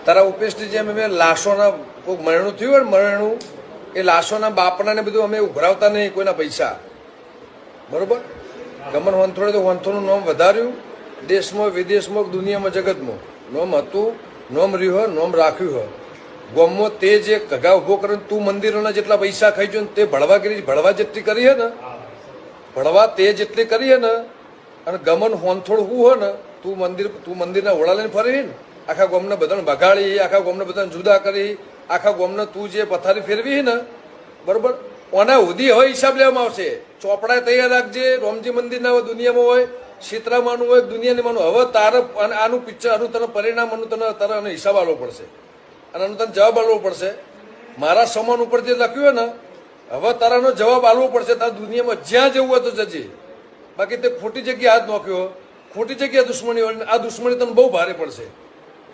તારા ઉપેશની જેમ અમે લાશોના કોઈ મરણું થયું હોય ને મરણું એ લાશોના બાપના ને બધું અમે ઉઘરાવતા નહીં કોઈના પૈસા, બરોબર? ગમન વંથોડે તો વંથોનું નામ વધાર્યું દેશમાં વિદેશમાં દુનિયામાં જગતમાં નોમ હતું, નોમ રહ્યું હોય, નોમ રાખ્યું હોય. ગોમમાં તે જે ઘગા ઉભો કરીને તું મંદિરોના જેટલા પૈસા ખાઈ ગયો તે ભળવા જેટલી કરી હે ને, ભળવા તે જેટલી કરી હે ને, અને ગમન હોનથોડ હું હોય ને તું મંદિરના ઓળા લઈને ફરી ને આખા ગોમને બધાને ભગાડી, આખા ગોમને બધાને જુદા કરી, આખા ગોમને તું જે પથારી ફેરવી ને, બરોબર? ઓના સુધી હવે હિસાબ લેવામાં આવશે. ચોપડા તૈયાર રાખજે. રોમજી મંદિરના હોય, દુનિયામાં હોય, શીતરામાનું હોય, દુનિયાની માનું. હવે તારે આનું પિક્ચર, આનું તને પરિણામ, આનું તને તારે આનો હિસાબ આપવો પડશે અને આનો તને જવાબ આપવો પડશે. મારા સમાન ઉપર જે લખ્યું હોય ને હવે તારાનો જવાબ આપવો પડશે. તારે દુનિયામાં જ્યાં જવું હોય તો જજે. બાકી તે ખોટી જગ્યાએ હાથ નોખ્યો, ખોટી જગ્યાએ દુશ્મની હોય, આ દુશ્મની તને બહુ ભારે પડશે.